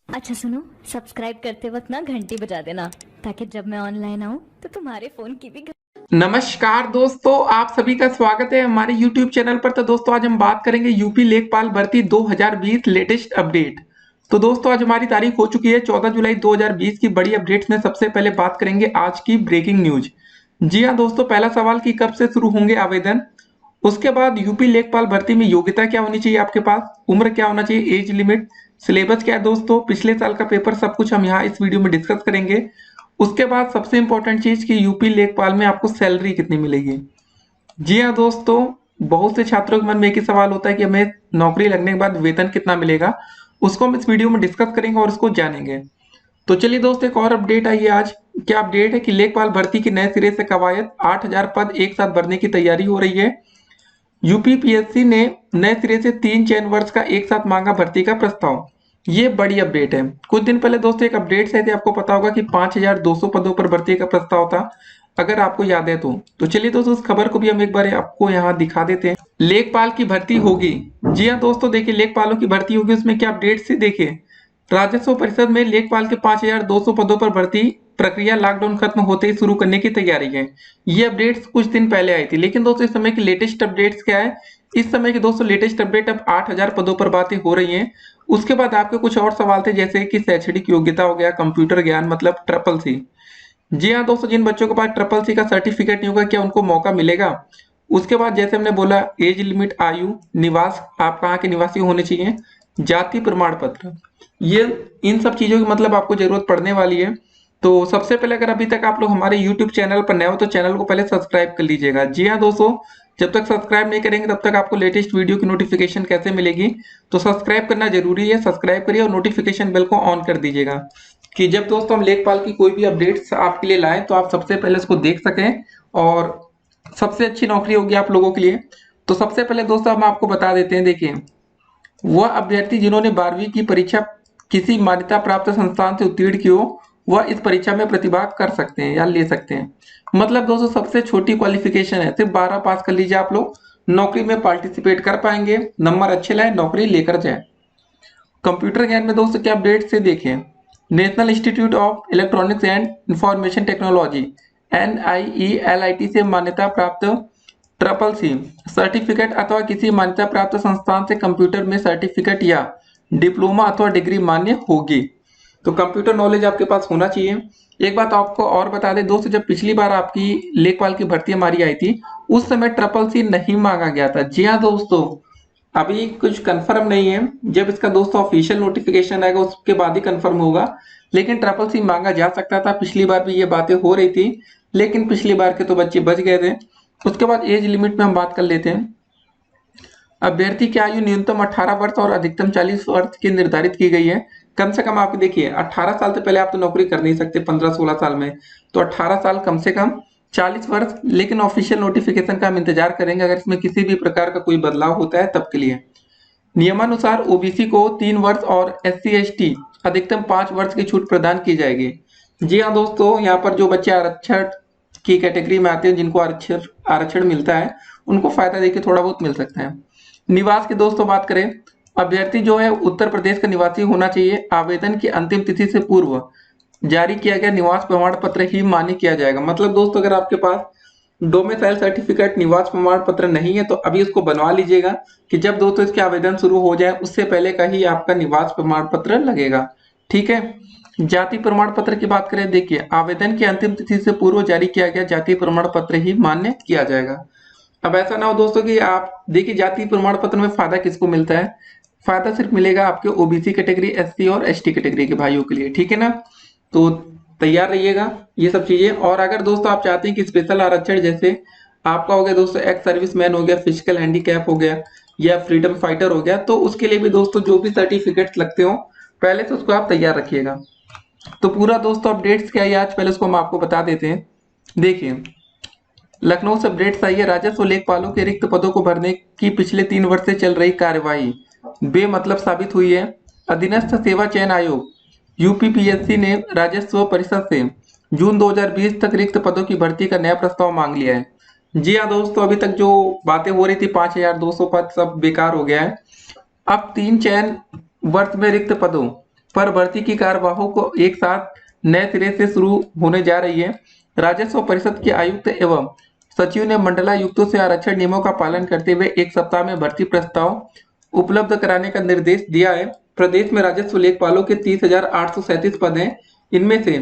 अच्छा सुनो, सब्सक्राइब करते वक्त ना घंटी बजा देना ताकि जब मैं ऑनलाइन आऊँ तो तुम्हारे फोन की भी नमस्कार दोस्तों, आप सभी का स्वागत है हमारे YouTube चैनल पर। तो दोस्तों आज हम बात करेंगे यूपी लेखपाल भर्ती 2020 लेटेस्ट अपडेट। तो दोस्तों आज हमारी तारीख हो चुकी है 14 जुलाई 2020 की बड़ी अपडेट्स में सबसे पहले बात करेंगे आज की ब्रेकिंग न्यूज। जी हाँ दोस्तों, पहला सवाल कि कब से शुरू होंगे आवेदन। उसके बाद यूपी लेखपाल भर्ती में योग्यता क्या होनी चाहिए आपके पास, उम्र क्या होना चाहिए, एज लिमिट, सिलेबस क्या है दोस्तों, पिछले साल का पेपर, सब कुछ हम यहाँ इस वीडियो में डिस्कस करेंगे। उसके बाद सबसे इंपॉर्टेंट चीज कि यूपी लेखपाल में आपको सैलरी कितनी मिलेगी। जी हाँ दोस्तों, बहुत से छात्रों के मन में एक ही सवाल होता है कि हमें नौकरी लगने के बाद वेतन कितना मिलेगा। उसको हम इस वीडियो में डिस्कस करेंगे और उसको जानेंगे। तो चलिए दोस्तों, एक और अपडेट आई है आज। क्या अपडेट है कि लेखपाल भर्ती की नए सिरे से कवायद, 8,000 पद एक साथ भरने की तैयारी हो रही है। यूपीपीएससी ने नए सिरे से 3 चयन वर्ष का एक साथ मांगा भर्ती का प्रस्ताव। ये बड़ी अपडेट है। कुछ दिन पहले दोस्तों एक अपडेट आई थी, आपको पता होगा कि 5,200 पदों पर भर्ती का प्रस्ताव था, अगर आपको याद है तो चलिए दोस्तों उस खबर को भी हम एक बार आपको यहाँ दिखा देते हैं। लेखपाल की भर्ती होगी। जी हाँ दोस्तों, देखिए लेखपालों की भर्ती होगी, उसमें क्या अपडेट से देखिए। राजस्व परिषद में लेखपाल के 5,200 पदों पर भर्ती प्रक्रिया लॉकडाउन खत्म होते ही शुरू करने की तैयारी है। ये अपडेट्स कुछ दिन पहले आई थी, लेकिन दोस्तों इस समय की लेटेस्ट अपडेट्स क्या है। इस समय की दोस्तों लेटेस्ट अपडेट, अब 8,000 पदों पर बातें हो रही हैं। उसके बाद आपके कुछ और सवाल थे, जैसे कि शैक्षणिक योग्यता हो गया, कंप्यूटर ज्ञान मतलब ट्रिपल सी। जी हाँ दोस्तों, जिन बच्चों के पास ट्रिपल सी का सर्टिफिकेट नहीं होगा क्या उनको मौका मिलेगा। उसके बाद जैसे हमने बोला, एज लिमिट, आयु, निवास, आप कहाँ के निवासी होने चाहिए, जाति प्रमाण पत्र, ये इन सब चीजों की मतलब आपको जरूरत पड़ने वाली है। तो सबसे पहले अगर अभी तक आप लोग हमारे YouTube चैनल पर नए हो तो चैनल को पहले सब्सक्राइब कर लीजिएगा। जी हाँ दोस्तों, जब तक सब्सक्राइब नहीं करेंगे तब तक आपको लेटेस्ट वीडियो की नोटिफिकेशन कैसे मिलेगी। तो सब्सक्राइब करना जरूरी है, सब्सक्राइब करिए और नोटिफिकेशन बेल को ऑन कर दीजिएगा कि जब दोस्तों हम लेखपाल की कोई भी अपडेट्स आपके लिए लाएं तो आप सबसे पहले उसको देख सकें और सबसे अच्छी नौकरी होगी आप लोगों के लिए। तो सबसे पहले दोस्तों हम आपको बता देते हैं, देखिए वह अभ्यर्थी जिन्होंने 12वीं की परीक्षा किसी मान्यता प्राप्त संस्थान से उत्तीर्ण की हो, वह इस परीक्षा में प्रतिभा कर सकते हैं या ले सकते हैं। मतलब दोस्तों सबसे छोटी क्वालिफिकेशन है, सिर्फ 12 पास कर लीजिए, आप लोग नौकरी में पार्टिसिपेट कर पाएंगे, नंबर अच्छे लाए, नौकरी लेकर जाए। कंप्यूटर ज्ञान में दोस्तों क्या अपडेट से देखें। National institute of electronics and information technology NIELIT से मान्यता प्राप्त ट्रिपल सी सर्टिफिकेट अथवा किसी मान्यता प्राप्त संस्थान से कंप्यूटर में सर्टिफिकेट या डिप्लोमा अथवा डिग्री मान्य होगी। तो कंप्यूटर नॉलेज आपके पास होना चाहिए। एक बात आपको और बता दें दोस्तों, जब पिछली बार आपकी लेखपाल की भर्ती हमारी आई थी उस समय ट्रिपल सी नहीं मांगा गया था। जी हाँ दोस्तों, अभी कुछ कंफर्म नहीं है, जब इसका दोस्तों ऑफिशियल नोटिफिकेशन आएगा उसके बाद ही कंफर्म होगा। लेकिन ट्रिपल सी मांगा जा सकता था, पिछली बार भी ये बातें हो रही थी, लेकिन पिछली बार के तो बच्चे बच गए थे। उसके बाद एज लिमिट में हम बात कर लेते हैं। अभ्यर्थी की आयु न्यूनतम 18 वर्ष और अधिकतम 40 वर्ष की निर्धारित की गई है। कम से कम आप देखिए 18 साल से पहले आप तो नौकरी कर नहीं सकते 15-16 साल में, तो 18 साल कम से कम, 40 वर्ष। लेकिन ऑफिशियल नोटिफिकेशन का हम इंतजार करेंगे, अगर इसमें किसी भी प्रकार का कोई बदलाव होता है तब के लिए। नियमानुसार ओबीसी को 3 वर्ष और SC ST अधिकतम 5 वर्ष की छूट प्रदान की जाएगी। जी हाँ दोस्तों, यहाँ पर जो बच्चे आरक्षण की कैटेगरी में आते हैं, जिनको आरक्षण आरक्षण मिलता है, उनको फायदा देखिए थोड़ा बहुत मिल सकता है। निवास की दोस्तों बात करें, अभ्यर्थी जो है उत्तर प्रदेश का निवासी होना चाहिए। आवेदन की अंतिम तिथि से पूर्व जारी किया गया निवास प्रमाण पत्र ही मान्य किया जाएगा। मतलब दोस्तों अगर आपके पास डोमिसाइल सर्टिफिकेट, निवास प्रमाण पत्र नहीं है तो अभी उसको बनवा लीजिएगा कि जब दोस्तों इसके आवेदन शुरू हो जाए उससे पहले का ही आपका निवास प्रमाण पत्र लगेगा। ठीक है। जाति प्रमाण पत्र की बात करें, देखिए आवेदन की अंतिम तिथि से पूर्व जारी किया गया जाति प्रमाण पत्र ही मान्य किया जाएगा। अब ऐसा ना हो दोस्तों कि आप देखिए जाति प्रमाण पत्र में फायदा किसको मिलता है, फायदा सिर्फ मिलेगा आपके ओबीसी कैटेगरी, SC और ST कैटेगरी के भाइयों के लिए। ठीक है ना, तो तैयार रहिएगा ये सब चीजें। और अगर दोस्तों आप चाहते हैं कि स्पेशल आरक्षण, जैसे आपका हो गया दोस्तों एक्स सर्विसमैन हो गया, फिजिकल हैंडीकैप हो गया या फ्रीडम फाइटर हो गया, तो उसके लिए भी दोस्तों जो भी सर्टिफिकेट्स लगते हो पहले से उसको आप तैयार रखिएगा। तो पूरा दोस्तों अपडेट्स क्या है आज, पहले उसको हम आपको बता देते हैं। देखिए लखनऊ से अपडेट्स आई है, राजस्व लेखपालों के रिक्त पदों को भरने की पिछले 3 वर्ष से चल रही कार्यवाही बेमतलब साबित हुई है। अधीनस्थ सेवा चयन आयोग यूपीपीएससी ने राजस्व परिषद से जून 2020 तक रिक्त पदों की भर्ती का नया प्रस्ताव मांग लिया है। जी हाँ दोस्तों, अभी तक जो बातें हो रही थी 5,200 पद, सब बेकार हो गया है। अब 3 चयन वर्ष में रिक्त पदों पर भर्ती की कार्यवाही को एक साथ नए सिरे से शुरू होने जा रही है। राजस्व परिषद के आयुक्त एवं सचिव ने मंडलायुक्तों से आरक्षण नियमों का पालन करते हुए एक सप्ताह में भर्ती प्रस्ताव उपलब्ध कराने का निर्देश दिया है। प्रदेश में राजस्व लेखपालों के 30,837 पद हैं। इनमें से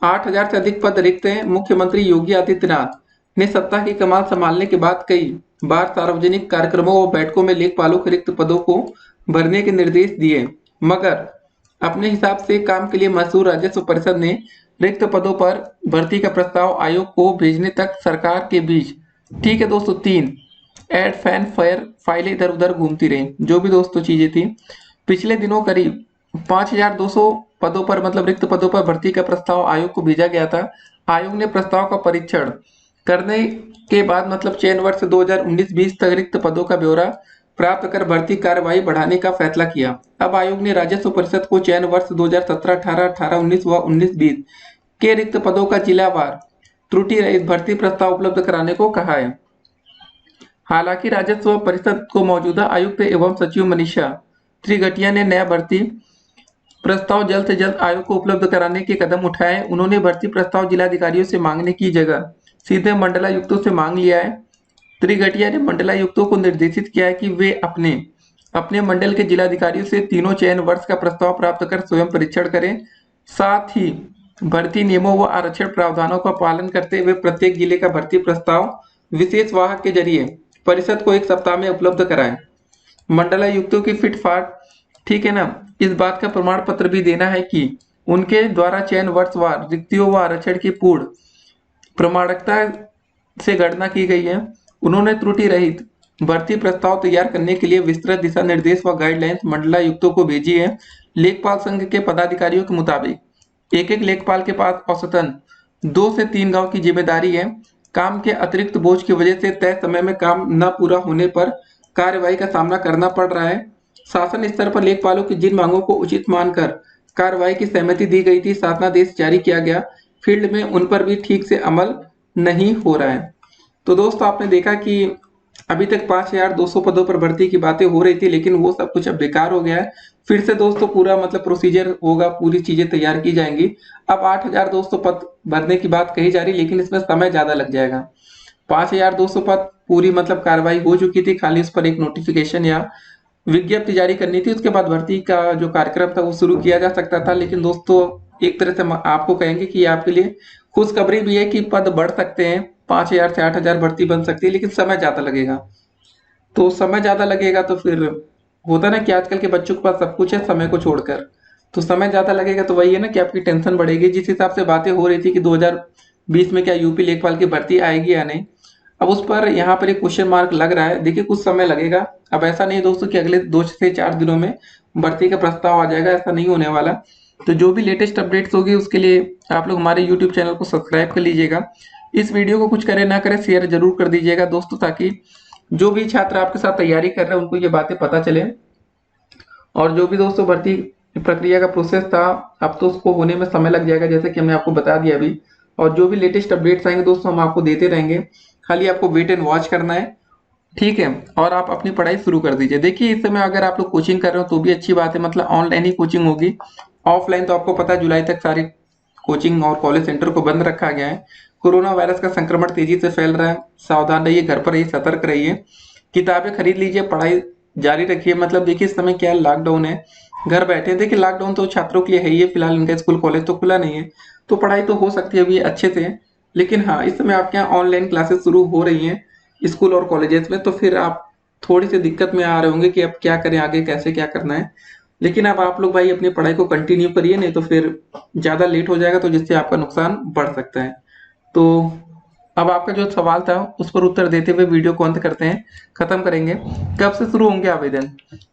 8,000 से अधिक पद रिक्त हैं। मुख्यमंत्री योगी आदित्यनाथ ने सत्ता की कमान संभालने के बाद कई बार सार्वजनिक कार्यक्रमों और बैठकों में लेखपालों के रिक्त पदों को भरने के निर्देश दिए, मगर अपने हिसाब से काम के लिए मशहूर राजस्व परिषद ने रिक्त पदों पर भर्ती का प्रस्ताव आयोग को भेजने तक सरकार के बीच, ठीक है दोस्तों, 3 एड फैन फायर फाइलें इधर उधर घूमती रही। जो भी दोस्तों चीजें थी, पिछले दिनों करीब 5,200 पदों पर मतलब रिक्त पदों पर भर्ती का प्रस्ताव आयोग को भेजा गया था। आयोग ने प्रस्ताव का परीक्षण करने के बाद मतलब चयन वर्ष 2019-20 तक रिक्त पदों का ब्यौरा प्राप्त कर भर्ती कार्यवाही बढ़ाने का फैसला किया। अब आयोग ने राजस्व परिषद को चयन वर्ष 2017-18, 18-19 व 19-20 के रिक्त पदों का जिलावार त्रुटि रहित भर्ती प्रस्ताव उपलब्ध कराने को कहा है। हालांकि राजस्व परिषद को मौजूदा आयुक्त एवं सचिव मनीषा त्रिगटिया ने नया भर्ती प्रस्ताव जल्द से जल्द आयोग को उपलब्ध कराने के कदम उठाए। उन्होंने भर्ती प्रस्ताव जिलाधिकारियों से मांगने की जगह सीधे मंडलायुक्तों से मांग लिया है। त्रिगटिया ने मंडलायुक्तों को निर्देशित किया है कि वे अपने अपने मंडल के जिलाधिकारियों से तीनों चयन वर्ष का प्रस्ताव प्राप्त कर स्वयं परीक्षण करें। साथ ही भर्ती नियमों व आरक्षण प्रावधानों का पालन करते हुए प्रत्येक जिले का भर्ती प्रस्ताव विशेष वाहक के जरिए परिषद को एक सप्ताह में उपलब्ध कराएं। मंडलायुक्तों की फिटफाट, ठीक है ना, इस बात का प्रमाण पत्र भी देना है कि उनके द्वारा चयन वर्षवार रिक्तियों व आरक्षण की पूर्ण प्रमाणिकता से गणना की गई है। उन्होंने त्रुटि रहित भर्ती प्रस्ताव तैयार करने के लिए विस्तृत दिशा निर्देश व गाइडलाइंस मंडलायुक्तों को भेजी है। लेखपाल संघ के पदाधिकारियों के मुताबिक एक लेखपाल के पास औसतन 2 से 3 गांव की जिम्मेदारी है। काम के अतिरिक्त बोझ की वजह से तय समय में काम न पूरा होने पर कार्यवाही का सामना करना पड़ रहा है। शासन स्तर पर लेखपालों की जिन मांगों को उचित मानकर कार्यवाही की सहमति दी गई थी, शासनादेश जारी किया गया, फील्ड में उन पर भी ठीक से अमल नहीं हो रहा है। तो दोस्तों आपने देखा कि अभी तक 5,200 पदों पर भर्ती की बातें हो रही थी, लेकिन वो सब कुछ अब बेकार हो गया है। फिर से दोस्तों पूरा मतलब प्रोसीजर होगा, पूरी चीजें तैयार की जाएंगी। अब 8,200 पद भरने की बात कही जा रही, लेकिन इसमें समय ज्यादा लग जाएगा। 5,200 पद पूरी मतलब कार्रवाई हो चुकी थी, खाली उस पर एक नोटिफिकेशन या विज्ञप्ति जारी करनी थी, उसके बाद भर्ती का जो कार्यक्रम था वो शुरू किया जा सकता था। लेकिन दोस्तों एक तरह से आपको कहेंगे कि आपके लिए खुशखबरी भी है कि पद बढ़ सकते हैं, 5,000 से 8,000 भर्ती बन सकती है, लेकिन समय ज्यादा लगेगा। तो समय ज्यादा लगेगा तो फिर होता ना कि आजकल के बच्चों के पास सब कुछ है समय को छोड़कर, तो समय ज्यादा लगेगा तो वही है ना कि आपकी टेंशन बढ़ेगी। जिस हिसाब से बातें हो रही थी कि 2020 में क्या यूपी लेखपाल की भर्ती आएगी या नहीं, अब उस पर यहाँ पर एक क्वेश्चन मार्क लग रहा है। देखिए कुछ समय लगेगा। अब ऐसा नहीं दोस्तों कि अगले 2 से 4 दिनों में भर्ती का प्रस्ताव आ जाएगा, ऐसा नहीं होने वाला। तो जो भी लेटेस्ट अपडेट्स होगी उसके लिए आप लोग हमारे यूट्यूब चैनल को सब्सक्राइब कर लीजिएगा। इस वीडियो को कुछ करे ना करे शेयर जरूर कर दीजिएगा दोस्तों, ताकि जो भी छात्र आपके साथ तैयारी कर रहे हैं उनको ये बातें पता चले। और जो भी दोस्तों भर्ती प्रक्रिया का प्रोसेस था अब तो उसको होने में समय लग जाएगा, जैसे कि हमने आपको बता दिया अभी। और जो भी लेटेस्ट अपडेट्स आएंगे दोस्तों हम आपको देते रहेंगे, खाली आपको वेट एंड वॉच करना है, ठीक है। और आप अपनी पढ़ाई शुरू कर दीजिए। देखिए इस समय अगर आप लोग कोचिंग कर रहे हो तो भी अच्छी बात है, मतलब ऑनलाइन ही कोचिंग होगी। ऑफलाइन तो आपको पता है जुलाई तक सारी कोचिंग और कॉलेज सेंटर को बंद रखा गया है। कोरोना वायरस का संक्रमण तेजी से फैल रहा है, सावधान रहिए, घर पर रहिए, सतर्क रहिए, किताबें खरीद लीजिए, पढ़ाई जारी रखिए। मतलब देखिए इस समय क्या लॉकडाउन है, घर बैठे हैं। देखिए लॉकडाउन तो छात्रों के लिए है ही है, फिलहाल इनका स्कूल कॉलेज तो खुला नहीं है, तो पढ़ाई तो हो सकती है अभी अच्छे से। लेकिन हाँ इस समय आपके यहाँ ऑनलाइन क्लासेस शुरू हो रही हैं स्कूल और कॉलेजेस में, तो फिर आप थोड़ी सी दिक्कत में आ रहे होंगे कि अब क्या करें, आगे कैसे क्या करना है। लेकिन अब आप लोग भाई अपनी पढ़ाई को कंटिन्यू करिए, नहीं तो फिर ज्यादा लेट हो जाएगा तो जिससे आपका नुकसान बढ़ सकता है। तो अब आपका जो सवाल था उस पर उत्तर देते हुए वीडियो को अंत करते हैं, खत्म करेंगे। कब से शुरू होंगे आवेदन?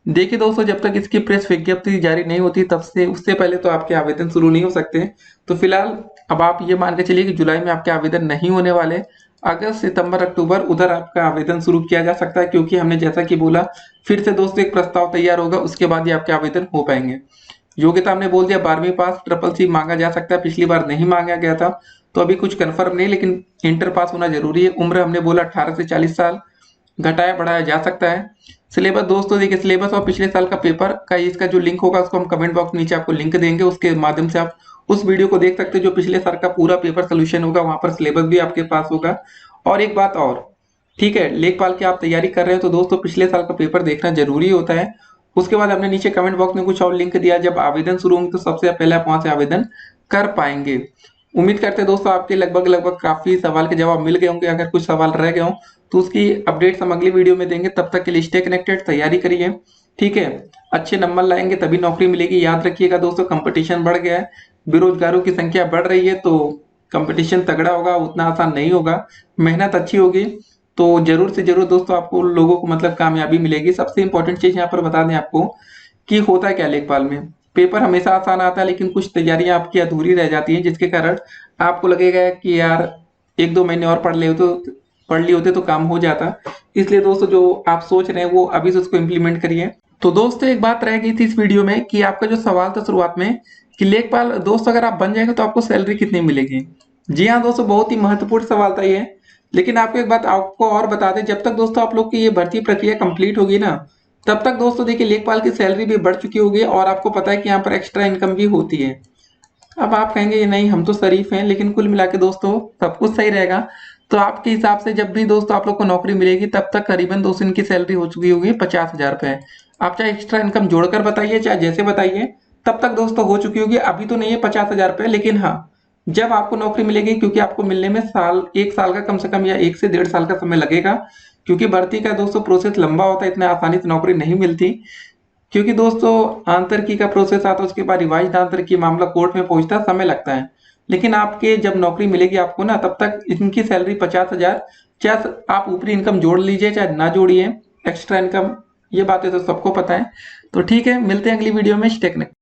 देखिए दोस्तों जब तक इसकी प्रेस विज्ञप्ति जारी नहीं होती तब से उससे पहले तो आपके आवेदन शुरू नहीं हो सकते। तो फिलहाल अब आप ये मान के चलिए कि जुलाई में आपके आवेदन नहीं होने वाले, अगस्त सितंबर अक्टूबर उधर आपका आवेदन शुरू किया जा सकता है, क्योंकि हमने जैसा कि बोला फिर से दोस्तों एक प्रस्ताव तैयार होगा, उसके बाद ही आपके आवेदन हो पाएंगे। योग्यता हमने बोल दिया 12वीं पास, CCC मांगा जा सकता है, पिछली बार नहीं मांगा गया था तो अभी कुछ कंफर्म नहीं, लेकिन इंटर पास होना जरूरी है। उम्र हमने बोला 18 से 40 साल, घटाया बढ़ाया जा सकता है। सिलेबस दोस्तों देखिए, सिलेबस और पिछले साल का पेपर का इसका जो लिंक होगा उसको हम कमेंट बॉक्स में नीचे आपको लिंक देंगे, उसके माध्यम से आप उस वीडियो को देख सकते हैं जो पिछले साल का पूरा पेपर सोल्यूशन होगा, वहां पर सिलेबस भी आपके पास होगा। और एक बात और, ठीक है, लेखपाल की आप तैयारी कर रहे हो तो दोस्तों पिछले साल का पेपर देखना जरूरी होता है। उसके बाद हमने नीचे कमेंट बॉक्स में कुछ और लिंक दिया, जब आवेदन शुरू होंगे तो सबसे पहले आप वहां से आवेदन कर पाएंगे। उम्मीद करते हैं दोस्तों आपके लगभग लगभग काफी सवाल के जवाब मिल गए होंगे। अगर कुछ सवाल रह गए हों तो उसकी अपडेट्स हम अगली वीडियो में देंगे। तब तक के लिए स्टे कनेक्टेड, तैयारी करिए, ठीक है। अच्छे नंबर लाएंगे तभी नौकरी मिलेगी। याद रखिएगा दोस्तों, कंपटीशन बढ़ गया है, बेरोजगारों की संख्या बढ़ रही है, तो कंपटीशन तगड़ा होगा, उतना आसान नहीं होगा। मेहनत अच्छी होगी तो जरूर से जरूर दोस्तों आपको लोगों को मतलब कामयाबी मिलेगी। सबसे इंपॉर्टेंट चीज यहाँ पर बता दें आपको कि होता है क्या लेखपाल में, पेपर हमेशा आसान आता है लेकिन कुछ तैयारियां आपकी अधूरी रह जाती हैं, जिसके कारण आपको लगेगा कि यार 1-2 महीने और पढ़ लिए होते तो काम हो जाता। इसलिए दोस्तों जो आप सोच रहे हैं वो अभी से उसको इम्प्लीमेंट करिए। तो दोस्तों एक बात रह गई थी इस वीडियो में कि आपका जो सवाल था शुरुआत में कि लेखपाल दोस्तों अगर आप बन जाएंगे तो आपको सैलरी कितनी मिलेगी। जी हाँ दोस्तों, बहुत ही महत्वपूर्ण सवाल था ये। लेकिन आपको एक बात आपको और बता दें, जब तक दोस्तों आप लोग की ये भर्ती प्रक्रिया कंप्लीट होगी ना, तब तक दोस्तों देखिए लेखपाल की सैलरी भी बढ़ चुकी होगी और आपको पता है कि यहाँ पर एक्स्ट्रा इनकम भी होती है। अब आप कहेंगे ये नहीं हम तो शरीफ हैं, लेकिन कुल मिला के दोस्तों सब कुछ सही रहेगा। तो आपके हिसाब से जब भी दोस्तों आप लोग को नौकरी मिलेगी तब तक करीबन दोस्तों इनकी सैलरी हो चुकी होगी 50,000 रुपए। आप चाहे एक्स्ट्रा इनकम जोड़कर बताइए चाहे जैसे बताइए, तब तक दोस्तों हो चुकी होगी। अभी तो नहीं है 50,000 रुपए, लेकिन हाँ जब आपको नौकरी मिलेगी, क्योंकि आपको मिलने में एक साल का कम से कम या 1 से 1.5 साल का समय लगेगा, क्योंकि भर्ती का दोस्तों प्रोसेस लंबा होता है, इतना आसानी से नौकरी नहीं मिलती। क्योंकि दोस्तों आंतरिकी का प्रोसेस आता है, उसके बाद रिवाइज्ड आंतरिकी मामला कोर्ट में पहुंचता है, समय लगता है। लेकिन आपके जब नौकरी मिलेगी आपको ना, तब तक इनकी सैलरी 50,000, चाहे आप ऊपरी इनकम जोड़ लीजिए चाहे ना जोड़िए, एक्स्ट्रा इनकम, ये बातें तो सबको पता है। तो ठीक है, मिलते हैं अगली वीडियो में। Stay connected.